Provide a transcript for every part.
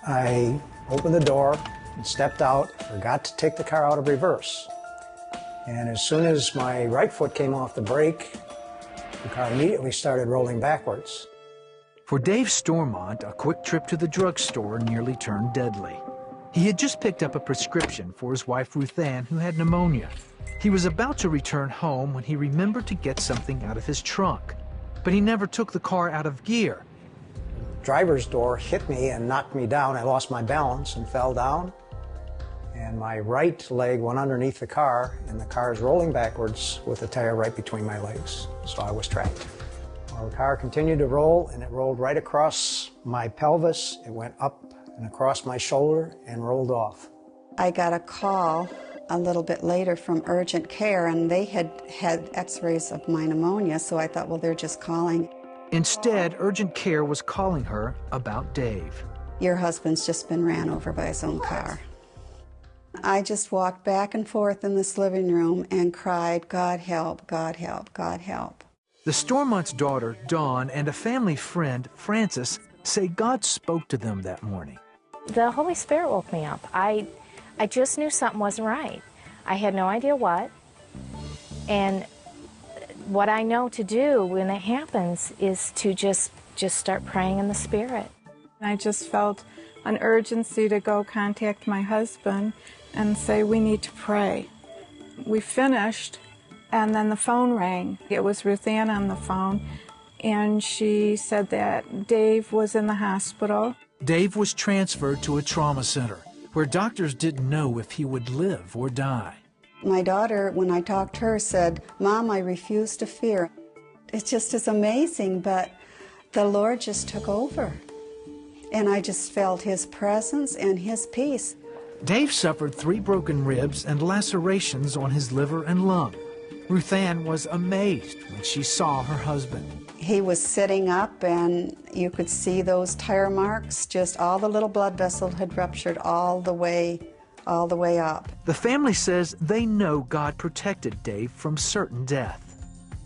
I opened the door and stepped out, forgot to take the car out of reverse. And as soon as my right foot came off the brake, the car immediately started rolling backwards. For Dave Stormont, a quick trip to the drugstore nearly turned deadly. He had just picked up a prescription for his wife Ruth Ann, who had pneumonia. He was about to return home when he remembered to get something out of his trunk, but he never took the car out of gear. The driver's door hit me and knocked me down. I lost my balance and fell down, and my right leg went underneath the car, and the car is rolling backwards with the tire right between my legs, so I was trapped. Well, the car continued to roll, and it rolled right across my pelvis. It went up and across my shoulder and rolled off. I got a call a little bit later from urgent care, and they had had x-rays of my pneumonia, so I thought, well, they're just calling. Instead, urgent care was calling her about Dave. Your husband's just been ran over by his own car. I just walked back and forth in this living room and cried, God help, God help, God help. The Stormont's daughter, Dawn, and a family friend, Frances, say God spoke to them that morning. The Holy Spirit woke me up. I just knew something wasn't right. I had no idea what. And what I know to do when it happens is to just start praying in the Spirit. I just felt an urgency to go contact my husband and say, we need to pray. We finished, and then the phone rang. It was Ruth Ann on the phone, and she said that Dave was in the hospital. Dave was transferred to a trauma center where doctors didn't know if he would live or die. My daughter, when I talked to her, said, Mom, I refuse to fear. It just is amazing, but the Lord just took over. And I just felt His presence and His peace. Dave suffered 3 broken ribs and lacerations on his liver and lung. Ruth Ann was amazed when she saw her husband. He was sitting up, and you could see those tire marks. Just all the little blood vessels had ruptured all the way up. The family says they know God protected Dave from certain death.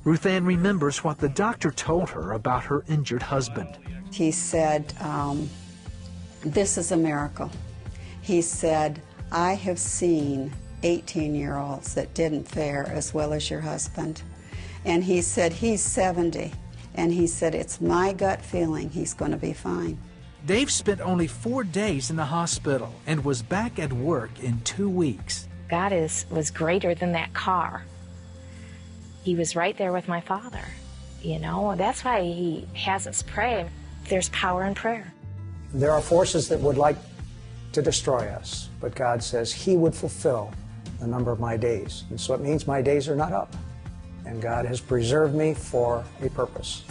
Ruth Ann remembers what the doctor told her about her injured husband. He said, this is a miracle. He said, I have seen 18-year-olds that didn't fare as well as your husband. And he said, he's 70. And he said, it's my gut feeling he's going to be fine. Dave spent only 4 days in the hospital and was back at work in 2 weeks. God was greater than that car. He was right there with my father. You know, that's why He has us pray. There's power in prayer. There are forces that would like to destroy us, but God says He would fulfill the number of my days. And so it means my days are not up. And God has preserved me for a purpose.